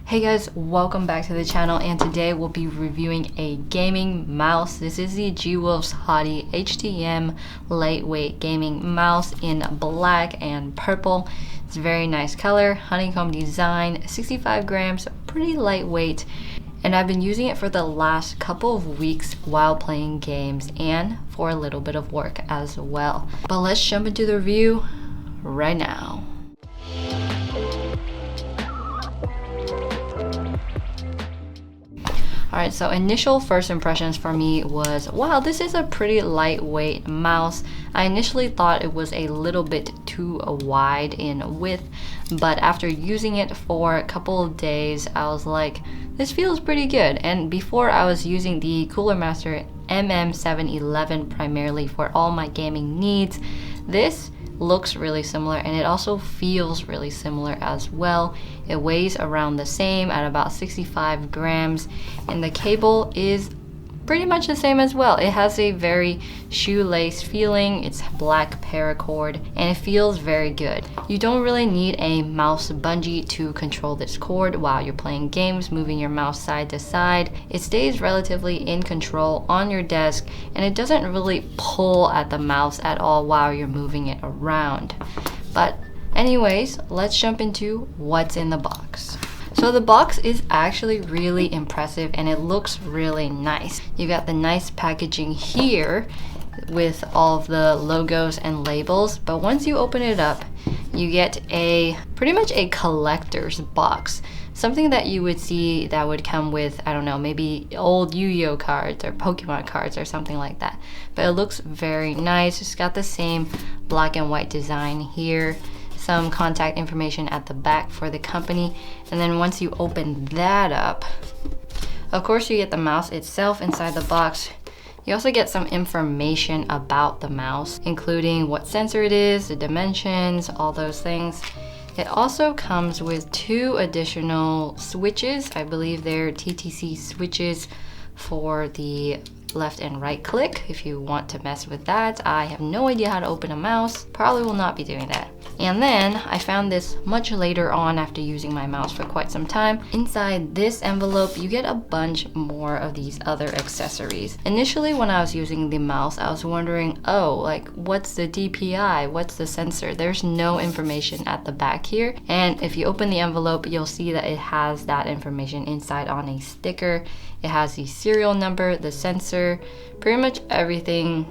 Hey guys, welcome back to the channel, and today we'll be reviewing a gaming mouse. This is the G-Wolf's Hati HTM lightweight gaming mouse in black and purple. It's a very nice color, honeycomb design, 65 grams, pretty lightweight. And I've been using it for the last couple of weeks while playing games and for a little bit of work as well. But let's jump into the review right now. Alright, so initial first impressions for me was, wow, this is a pretty lightweight mouse. I initially thought it was a little bit too wide in width, but after using it for a couple of days, I was like, this feels pretty good. And before, I was using the Cooler Master MM711 primarily for all my gaming needs. This looks really similar, and it also feels really similar as well. It weighs around the same at about 65 grams, and the cable is pretty much the same as well. It has a very shoelace feeling, it's black paracord, and it feels very good. You don't really need a mouse bungee to control this cord while you're playing games, moving your mouse side to side. It stays relatively in control on your desk, and it doesn't really pull at the mouse at all while you're moving it around. But anyways, let's jump into what's in the box. So the box is actually really impressive, and it looks really nice. You got the nice packaging here with all of the logos and labels, but once you open it up, you get pretty much a collector's box. Something that you would see that would come with, I don't know, maybe old Yu-Gi-Oh cards or Pokemon cards or something like that. But it looks very nice. It's got the same black and white design here. Some contact information at the back for the company, and then once you open that up, of course you get the mouse itself inside the box. You also get some information about the mouse, including what sensor it is, the dimensions, all those things. It also comes with 2 additional switches. I believe they're TTC switches for the left and right click if you want to mess with that. I have no idea how to open a mouse, probably will not be doing that. And then I found this much later on after using my mouse for quite some time. Inside this envelope, you get a bunch more of these other accessories. Initially, when I was using the mouse, I was wondering, oh, like, what's the DPI? What's the sensor? There's no information at the back here. And if you open the envelope, you'll see that it has that information inside on a sticker. It has the serial number, the sensor, pretty much everything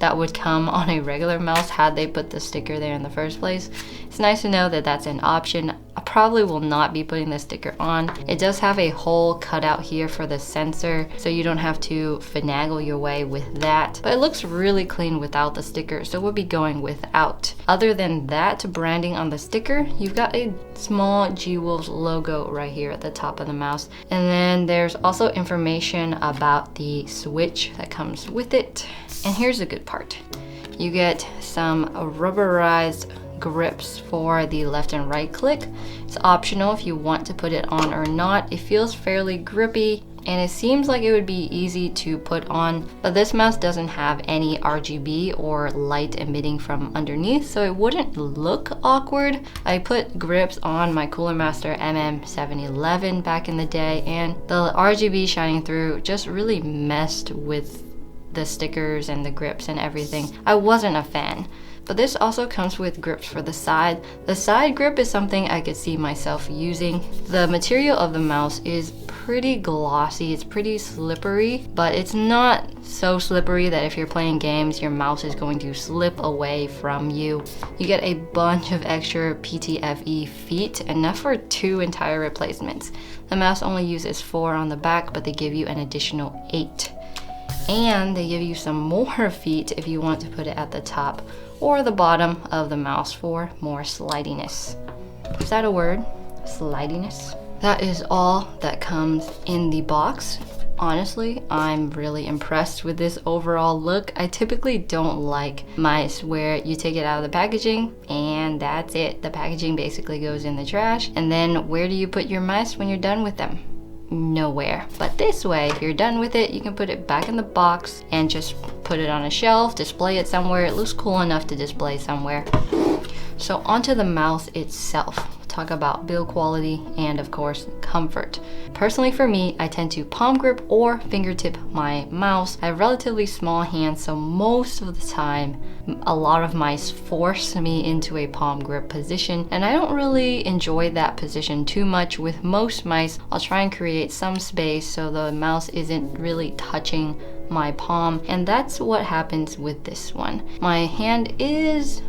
that would come on a regular mouse had they put the sticker there in the first place. It's nice to know that that's an option. I probably will not be putting the sticker on. It does have a hole cut out here for the sensor, so you don't have to finagle your way with that. But it looks really clean without the sticker, so we'll be going without. Other than that branding on the sticker, you've got a small G-Wolf's logo right here at the top of the mouse. And then there's also information about the switch that comes with it. And here's the good part. You get some rubberized grips for the left and right click. It's optional if you want to put it on or not. It feels fairly grippy, and it seems like it would be easy to put on, but this mouse doesn't have any RGB or light emitting from underneath, so it wouldn't look awkward. I put grips on my Cooler Master MM711 back in the day, and the RGB shining through just really messed with the stickers and the grips and everything. I wasn't a fan. But this also comes with grips for the side. The side grip is something I could see myself using. The material of the mouse is pretty glossy, it's pretty slippery, but it's not so slippery that if you're playing games, your mouse is going to slip away from you. You get a bunch of extra PTFE feet, enough for 2 entire replacements. The mouse only uses 4 on the back, but they give you an additional 8. And they give you some more feet if you want to put it at the top or the bottom of the mouse for more slidiness. Is that a word? Slidiness? That is all that comes in the box. Honestly, I'm really impressed with this overall look. I typically don't like mice where you take it out of the packaging and that's it. The packaging basically goes in the trash. And then where do you put your mice when you're done with them? Nowhere. But this way, if you're done with it, you can put it back in the box and just put it on a shelf, display it somewhere. It looks cool enough to display somewhere. So onto the mouse itself. talk about build quality, and of course, comfort. Personally for me, I tend to palm grip or fingertip my mouse. I have relatively small hands, so most of the time, a lot of mice force me into a palm grip position, and I don't really enjoy that position too much. With most mice, I'll try and create some space so the mouse isn't really touching my palm, and that's what happens with this one. My hand is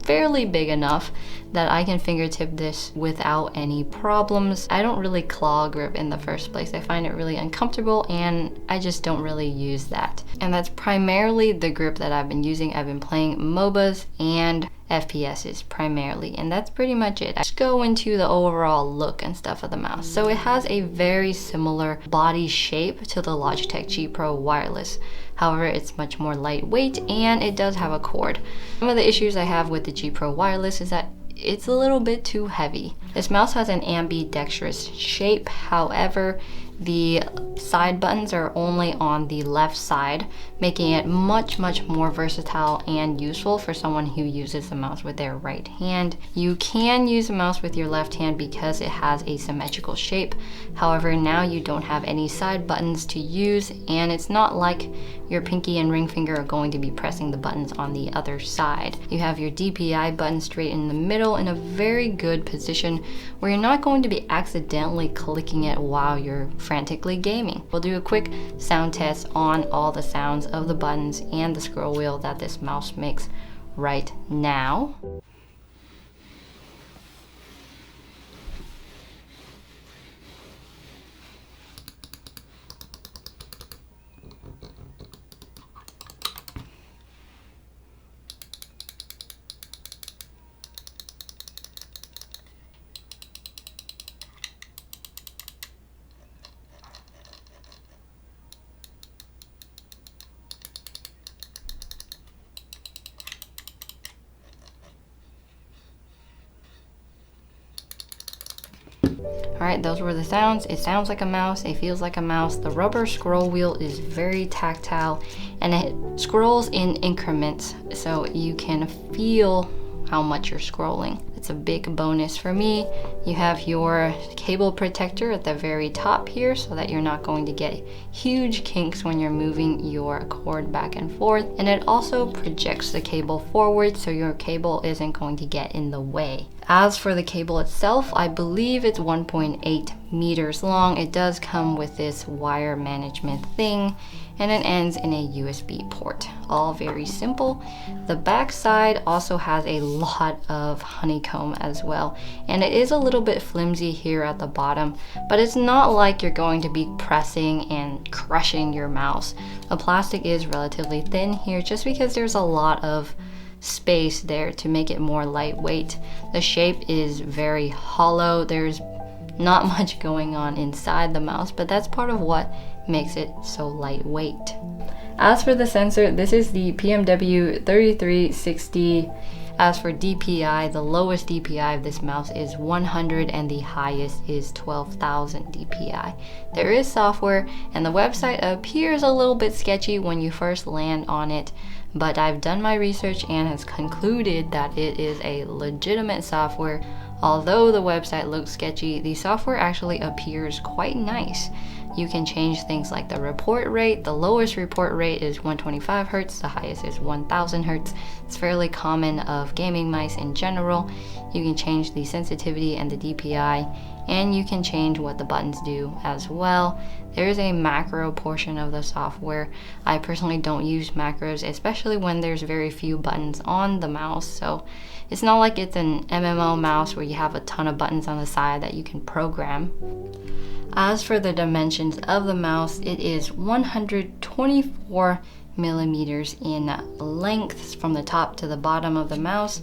fairly big enough that I can fingertip this without any problems. I don't really claw grip in the first place. I find it really uncomfortable and I just don't really use that. And that's primarily the grip that I've been using. I've been playing MOBAs and FPSs primarily, and that's pretty much it. Let's go into the overall look and stuff of the mouse. So it has a very similar body shape to the Logitech G Pro Wireless. However, it's much more lightweight and it does have a cord. Some of the issues I have with the G Pro Wireless is that it's a little bit too heavy. This mouse has an ambidextrous shape. However, the side buttons are only on the left side, making it much more versatile and useful for someone who uses the mouse with their right hand. You can use a mouse with your left hand because it has a symmetrical shape. However, now you don't have any side buttons to use, and it's not like your pinky and ring finger are going to be pressing the buttons on the other side. You have your DPI button straight in the middle in a very good position where you're not going to be accidentally clicking it while you're frantically gaming. We'll do a quick sound test on all the sounds of the buttons and the scroll wheel that this mouse makes right now. Alright, those were the sounds. It sounds like a mouse, it feels like a mouse. The rubber scroll wheel is very tactile and it scrolls in increments so you can feel how much you're scrolling. It's a big bonus for me. You have your cable protector at the very top here so that you're not going to get huge kinks when you're moving your cord back and forth. And it also projects the cable forward so your cable isn't going to get in the way. As for the cable itself, I believe it's 1.8 meters long. It does come with this wire management thing, and it ends in a USB port. All very simple. The back side also has a lot of honeycomb as well, and it is a little bit flimsy here at the bottom, but it's not like you're going to be pressing and crushing your mouse. The plastic is relatively thin here just because there's a lot of space there to make it more lightweight. The shape is very hollow. There's not much going on inside the mouse, but that's part of what makes it so lightweight. As for the sensor, this is the PMW 3360. As for DPI, the lowest DPI of this mouse is 100 and the highest is 12,000 DPI. There is software and the website appears a little bit sketchy when you first land on it, but I've done my research and has concluded that it is a legitimate software. Although the website looks sketchy, the software actually appears quite nice. You can change things like the report rate. The lowest report rate is 125 Hz, the highest is 1000 Hz. It's fairly common of gaming mice in general. You can change the sensitivity and the DPI, and you can change what the buttons do as well. There is a macro portion of the software. I personally don't use macros, especially when there's very few buttons on the mouse, so it's not like it's an MMO mouse where you have a ton of buttons on the side that you can program. As for the dimensions of the mouse, it is 124 millimeters in length from the top to the bottom of the mouse.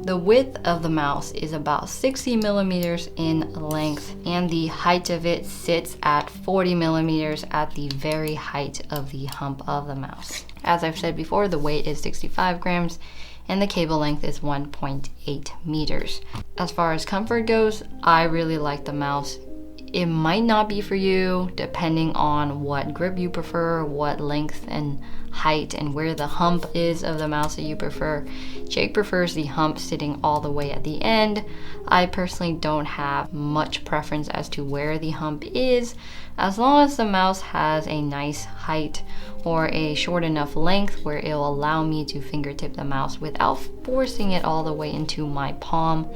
The width of the mouse is about 60 millimeters in length, and the height of it sits at 40 millimeters at the very height of the hump of the mouse. As I've said before, the weight is 65 grams and the cable length is 1.8 meters. As far as comfort goes, I really like the mouse. It might not be for you, depending on what grip you prefer, what length and height and where the hump is of the mouse that you prefer. Jake prefers the hump sitting all the way at the end. I personally don't have much preference as to where the hump is, as long as the mouse has a nice height or a short enough length where it'll allow me to fingertip the mouse without forcing it all the way into my palm.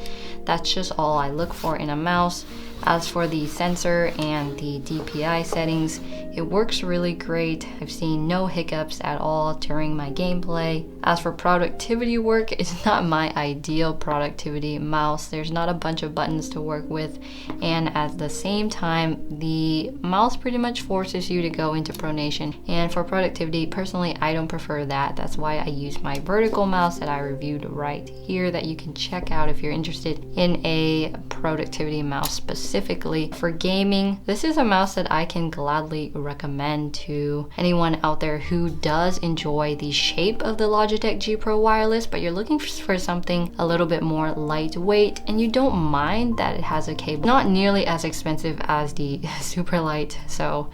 That's just all I look for in a mouse. As for the sensor and the DPI settings, it works really great. I've seen no hiccups at all during my gameplay. As for productivity work, it's not my ideal productivity mouse. There's not a bunch of buttons to work with, and at the same time, the mouse pretty much forces you to go into pronation. And for productivity, personally, I don't prefer that. That's why I use my vertical mouse that I reviewed right here that you can check out if you're interested in a productivity mouse specifically. For gaming, this is a mouse that I can gladly recommend to anyone out there who does enjoy the shape of the Logitech G Pro Wireless, but you're looking for something a little bit more lightweight and you don't mind that it has a cable. Not nearly as expensive as the Superlight, so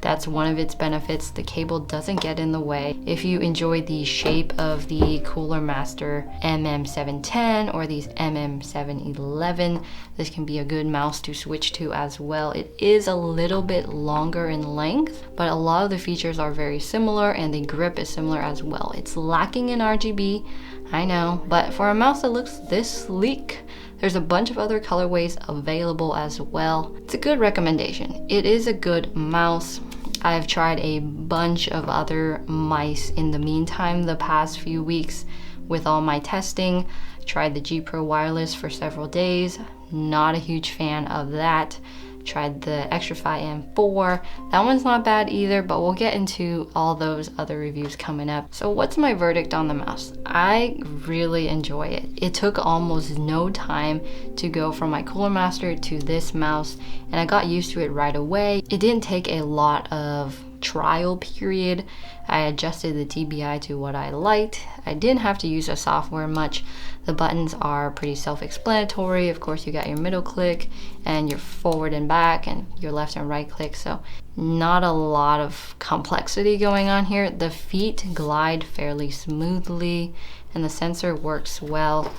that's one of its benefits. The cable doesn't get in the way. If you enjoy the shape of the Cooler Master MM710 or these MM711, this can be a good mouse to switch to as well. It is a little bit longer in length, but a lot of the features are very similar and the grip is similar as well. It's lacking in RGB, I know, but for a mouse that looks this sleek, there's a bunch of other colorways available as well. It's a good recommendation. It is a good mouse. I've tried a bunch of other mice in the meantime the past few weeks with all my testing. Tried the G Pro Wireless for several days. Not a huge fan of that. Tried the Xtrfy M4. That one's not bad either, but we'll get into all those other reviews coming up. So what's my verdict on the mouse? I really enjoy it. It took almost no time to go from my Cooler Master to this mouse, and I got used to it right away. It didn't take a lot of trial period. I adjusted the DPI to what I liked. I didn't have to use the software much. The buttons are pretty self-explanatory. Of course, you got your middle click and your forward and back and your left and right click, so not a lot of complexity going on here. The feet glide fairly smoothly and the sensor works well.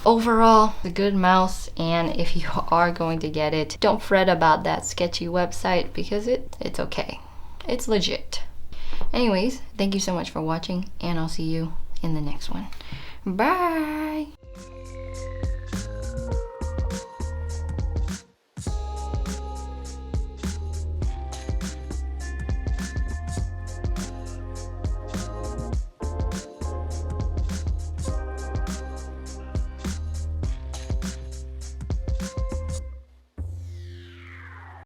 Overall, a good mouse, and if you are going to get it, don't fret about that sketchy website because it's okay. It's legit. Anyways, thank you so much for watching, and I'll see you in the next one. Bye!